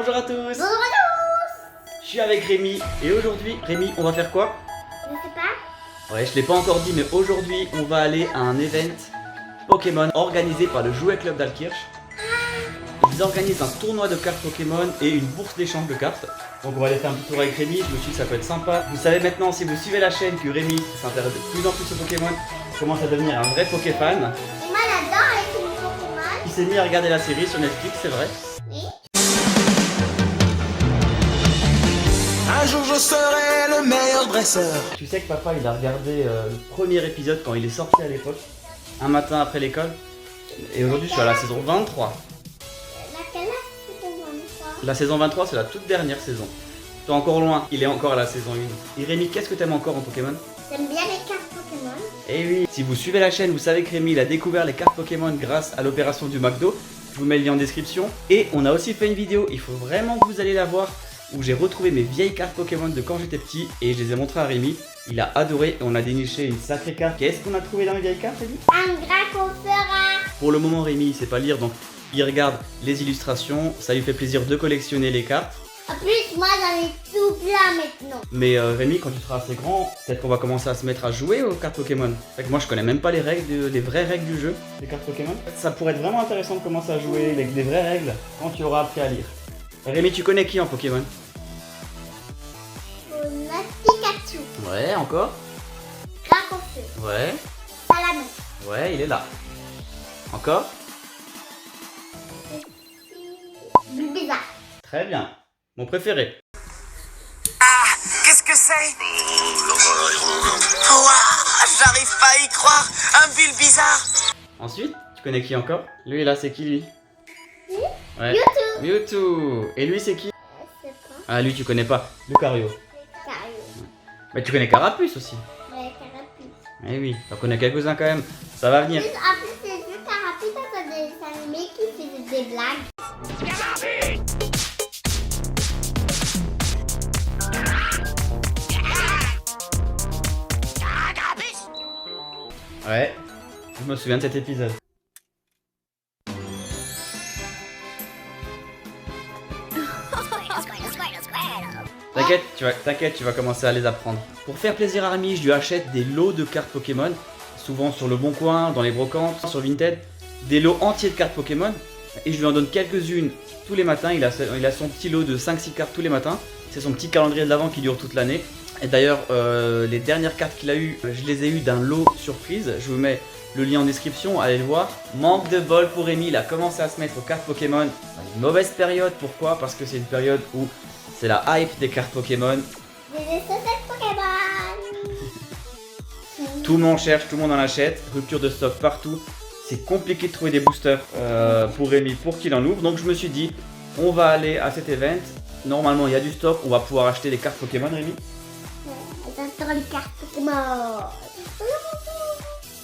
Bonjour à tous. Bonjour à tous. Je suis avec Rémi et aujourd'hui, Rémi, on va faire quoi? Je sais pas. Ouais, je l'ai pas encore dit, mais aujourd'hui, on va aller à un event Pokémon organisé par le Jouet Club d'Alkirch. Ils organisent un tournoi de cartes Pokémon et une bourse d'échange de cartes. Donc on va aller faire un petit tour avec Rémi, je me suis dit que ça peut être sympa. Vous savez maintenant, si vous suivez la chaîne, que Rémi s'intéresse de plus en plus aux Pokémon, commence à devenir un vrai Pokéfan. Et moi là-dedans avec une Pokémon. Il s'est mis à regarder la série sur Netflix, c'est vrai. Oui. Un jour je serai le meilleur dresseur. Tu sais que papa il a regardé le premier épisode quand il est sorti à l'époque, un matin après l'école. Et aujourd'hui je suis à la saison 23. Laquelle c'est pour moi ça? La saison 23 c'est la toute dernière saison. T'es encore loin, il est encore à la saison 1. Et Rémi, qu'est-ce que t'aimes encore en Pokémon? J'aime bien les cartes Pokémon. Eh oui, si vous suivez la chaîne, vous savez que Rémi il a découvert les cartes Pokémon grâce à l'opération du McDo. Je vous mets le lien en description. Et on a aussi fait une vidéo, il faut vraiment que vous allez la voir, où j'ai retrouvé mes vieilles cartes Pokémon de quand j'étais petit et je les ai montrées à Rémi. Il a adoré et on a déniché une sacrée carte. Qu'est-ce qu'on a trouvé dans les vieilles cartes, Rémi? Un Dracofera. Pour le moment, Rémi il sait pas lire, donc il regarde les illustrations. Ça lui fait plaisir de collectionner les cartes. En plus, moi j'en ai tout plein maintenant. Mais Rémi, quand tu seras assez grand, peut-être qu'on va commencer à se mettre à jouer aux cartes Pokémon. Fait que moi je connais même pas les règles, les vraies règles du jeu, des cartes Pokémon. Ça pourrait être vraiment intéressant de commencer à jouer avec les vraies règles quand tu auras appris à lire. Rémi, tu connais qui en Pokémon? On a Pikachu. Ouais, encore? Dracofeu. Ouais, Salamence. ouais, il est là. Encore? Bulbizarre. Très bien. Mon préféré. Ah, qu'est-ce que c'est? Ouah, j'arrive pas à y croire. Un Bulbizarre. Ensuite, tu connais qui encore? Lui là, c'est qui lui? Ouais. Mewtwo. Mewtwo. Et lui, c'est qui? C'est pas. Ah, lui, tu connais pas. Lucario. Caillou. Mais tu connais Carapuce aussi. Ouais, Carapuce. Eh oui, t'en connais quelques-uns quand même. Ça va venir. En plus, c'est juste Carapuce parce que des dessins animés qui fait des blagues. Ouais, je me souviens de cet épisode. T'inquiète, tu vas commencer à les apprendre. Pour faire plaisir à Rémi, je lui achète des lots de cartes Pokémon, souvent sur le Bon Coin, dans les brocantes, sur Vinted, des lots entiers de cartes Pokémon, et je lui en donne quelques-unes tous les matins. Il a son petit lot de 5-6 cartes tous les matins. C'est son petit calendrier de l'avant qui dure toute l'année. Et d'ailleurs, les dernières cartes qu'il a eues, je les ai eues d'un lot surprise. Je vous mets le lien en description, allez le voir. Manque de bol pour Rémi, il a commencé à se mettre aux cartes Pokémon. Une mauvaise période, pourquoi? Parce que c'est une période où c'est la hype des cartes Pokémon. Des chaussettes Pokémon. Tout le monde cherche, tout le monde en achète. Rupture de stock partout. C'est compliqué de trouver des boosters pour Rémi pour qu'il en ouvre. Donc je me suis dit, on va aller à cet event. Normalement, il y a du stock. On va pouvoir acheter des cartes Pokémon, Rémi. J'adore les cartes Pokémon.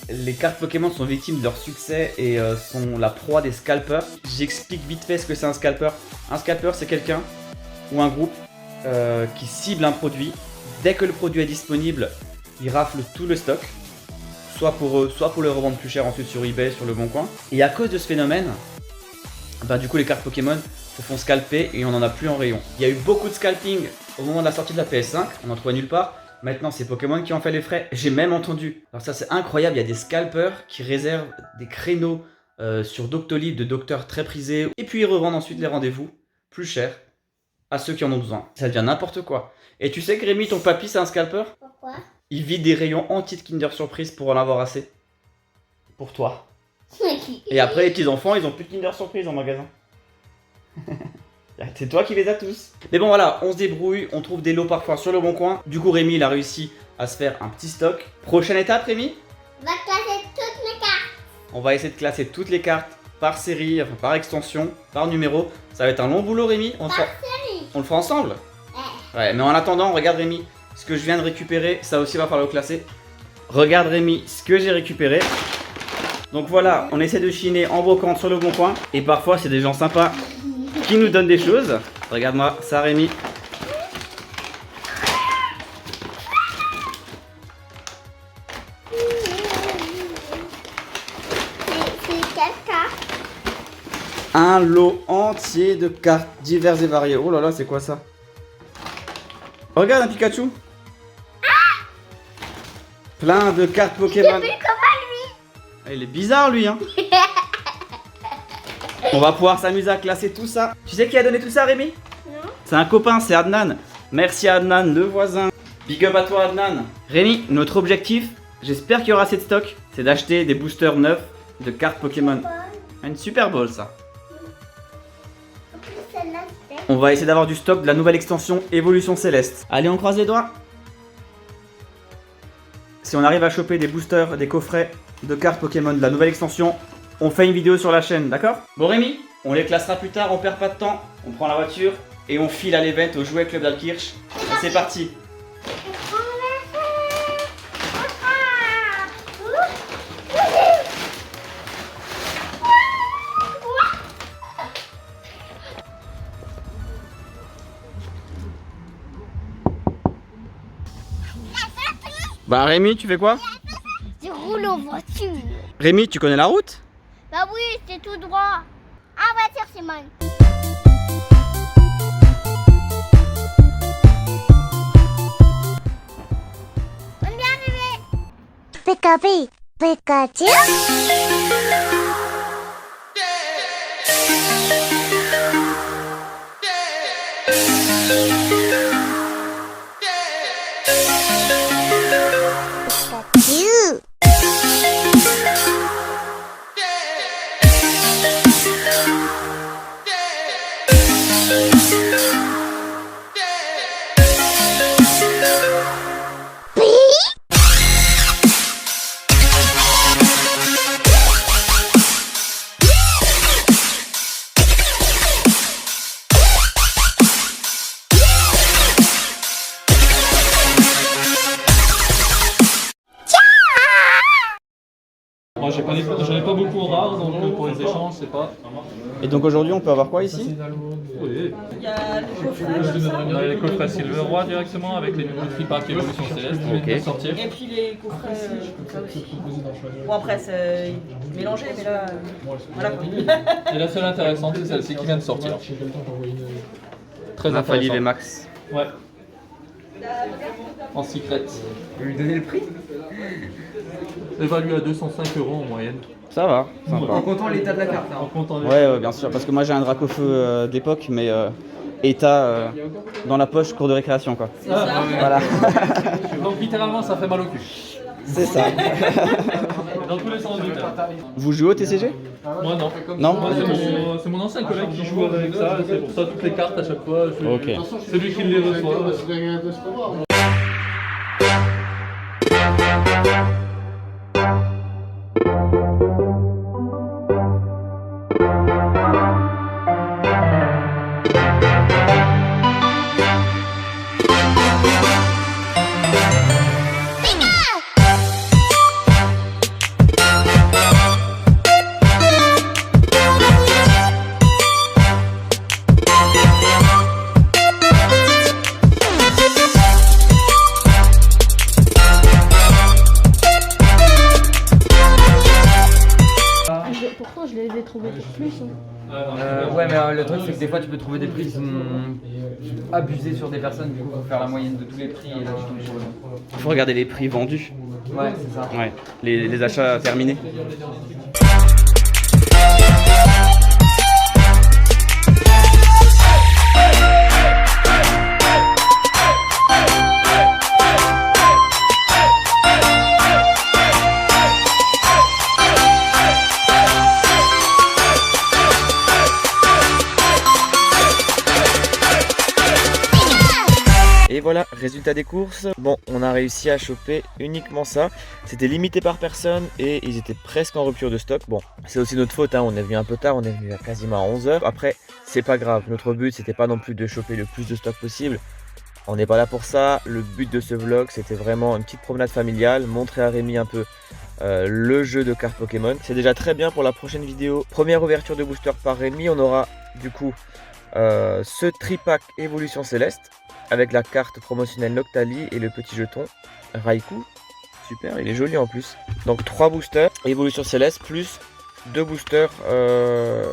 Les cartes Pokémon sont victimes de leur succès et sont la proie des scalpers. J'explique vite fait ce que c'est un scalper. Un scalper, c'est quelqu'un ou un groupe qui cible un produit. Dès que le produit est disponible, il rafle tout le stock, soit pour eux, soit pour le revendre plus cher ensuite sur eBay, sur le Bon Coin. Et à cause de ce phénomène, bah, du coup les cartes Pokémon se font scalper et on n'en a plus en rayon. Il y a eu beaucoup de scalping au moment de la sortie de la PS5, on n'en trouvait nulle part. Maintenant c'est Pokémon qui en fait les frais. J'ai même entendu, alors ça c'est incroyable, il y a des scalpers qui réservent des créneaux sur Doctolib de docteurs très prisés. Et puis ils revendent ensuite les rendez-vous plus cher à ceux qui en ont besoin. Ça devient n'importe quoi. Et tu sais que Rémi, ton papy c'est un scalper? Pourquoi? Il vide des rayons entiers de Kinder Surprise pour en avoir assez. Pour toi. Et après les petits enfants ils ont plus de Kinder Surprise en magasin. C'est toi qui les as tous. Mais bon voilà, on se débrouille, on trouve des lots parfois sur le Bon Coin. Du coup Rémi il a réussi à se faire un petit stock. Prochaine étape Rémi, On va classer toutes mes cartes. on va essayer de classer toutes les cartes par série, enfin par extension, par numéro. Ça va être un long boulot Rémi, on le fera ensemble. Ouais, mais en attendant, regarde Rémi, ce que je viens de récupérer, ça aussi va falloir le classer. Regarde Rémi, ce que j'ai récupéré. Donc voilà, on essaie de chiner en brocante sur le Bon Coin. Et parfois c'est des gens sympas qui nous donnent des choses. Regarde-moi ça Rémi. C'est quelle carte? Un lot entier entier de cartes diverses et variées. Oh là là, c'est quoi ça? Regarde un Pikachu. Plein de cartes Pokémon. Ah, il est bizarre lui hein. On va pouvoir s'amuser à classer tout ça. Tu sais qui a donné tout ça, Rémi? Non. C'est un copain, c'est Adnan. Merci Adnan, le voisin. Big up à toi Adnan. Rémi, notre objectif, j'espère qu'il y aura assez de stock, c'est d'acheter des boosters neufs de cartes Pokémon. Une Super Bowl ça. On va essayer d'avoir du stock de la nouvelle extension Évolution Céleste. Allez, on croise les doigts. Si on arrive à choper des boosters, des coffrets de cartes Pokémon de la nouvelle extension, on fait une vidéo sur la chaîne, d'accord? Bon Rémi, on les classera plus tard, on perd pas de temps. On prend la voiture et on file à l'event au Jouet Club d'Alkirch. C'est parti. Bah Rémi, tu fais quoi? Je roule en voiture. Rémi, tu connais la route? Bah oui, c'est tout droit. En voiture, Simone. On est arrivé. Pikachu, Pikachu. Moi j'en ai pas beaucoup en rare, donc pour les échanges, c'est pas. Et donc aujourd'hui, on peut avoir quoi ici? Oui. Il y a les coffrets, On a les coffrets Silver Roi directement avec les nouveaux tripacks Évolution Céleste qui viennent de sortir. et puis les coffrets comme ça aussi. Bon après c'est mélangé, mais là, voilà quoi. Et la seule intéressante, c'est celle-ci qui vient de sortir. Très Infaillible et intéressant. Max. Ouais. En secret. Vous lui donnez le prix? Évalué à 205 € en moyenne. Ça va, sympa. En comptant l'état de la carte. En comptant les- Ouais, bien sûr, parce que moi j'ai un Dracofeu d'époque, mais état dans la poche, cours de récréation quoi. Ah, Voilà, donc littéralement ça fait mal au cul. c'est ça. Dans tous les sens du terme. Vous jouez au TCG? Moi non. Non? Moi c'est mon ancien collègue qui joue avec ça, et c'est pour ça toutes les cartes à chaque fois, Ok. c'est lui qui les reçoit. Pourtant, je les ai trouvés pour plus. Ouais, mais le truc, c'est que des fois, tu peux trouver des prix qui sont abusés sur des personnes. Du coup, faut faire la moyenne de tous les prix. Et là, tu tombes sur le. Il faut regarder les prix vendus. Ouais, c'est ça. Ouais, les achats terminés. Et voilà, résultat des courses. Bon, on a réussi à choper uniquement ça. C'était limité par personne et ils étaient presque en rupture de stock. Bon, c'est aussi notre faute, hein. On est venu un peu tard, on est venu à quasiment à 11h. Après, c'est pas grave. Notre but, c'était pas non plus de choper le plus de stock possible. On n'est pas là pour ça. Le but de ce vlog, c'était vraiment une petite promenade familiale, montrer à Rémi un peu le jeu de cartes Pokémon. C'est déjà très bien pour la prochaine vidéo. Première ouverture de booster par Rémi. On aura du coup ce tripack Évolution Céleste avec la carte promotionnelle Noctali et le petit jeton Raikou. Super, il est joli en plus. Donc 3 boosters Évolution Céleste plus 2 boosters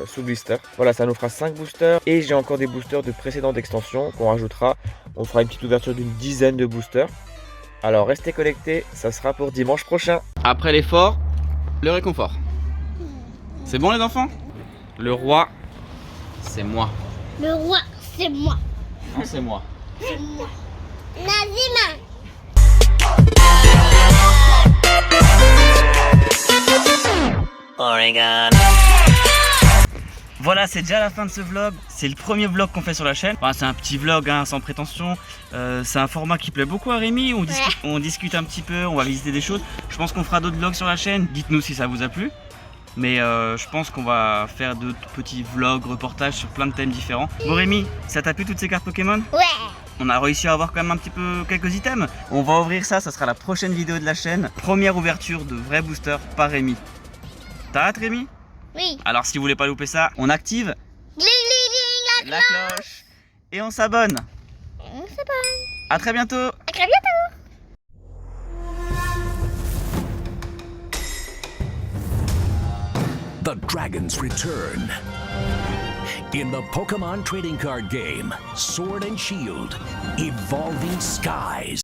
sous blister. Voilà, ça nous fera 5 boosters. Et j'ai encore des boosters de précédentes extensions qu'on rajoutera. On fera une petite ouverture d'une dizaine de boosters. Alors restez connectés, ça sera pour dimanche prochain. Après l'effort, le réconfort. C'est bon les enfants? Le roi, c'est moi. Le roi, c'est moi. Non, c'est moi. C'est moi. Nazima. Voilà, c'est déjà la fin de ce vlog. C'est le premier vlog qu'on fait sur la chaîne. Enfin, c'est un petit vlog hein, sans prétention. C'est un format qui plaît beaucoup à Rémi. On discute un petit peu, on va visiter des choses. Je pense qu'on fera d'autres vlogs sur la chaîne. Dites-nous si ça vous a plu. Mais je pense qu'on va faire d'autres petits vlogs, reportages sur plein de thèmes différents. Bon Rémi, ça t'a plu toutes ces cartes Pokémon? Ouais. On a réussi à avoir quand même un petit peu quelques items. On va ouvrir ça, ça sera la prochaine vidéo de la chaîne. Première ouverture de vrais boosters par Rémi. T'as hâte Rémi? Oui. Alors si vous voulez pas louper ça, on active Gling, gling, gling, la cloche et on s'abonne. On s'abonne. À très bientôt. À très bientôt. The Dragons return. In the Pokemon trading card game, Sword and Shield, Evolving Skies.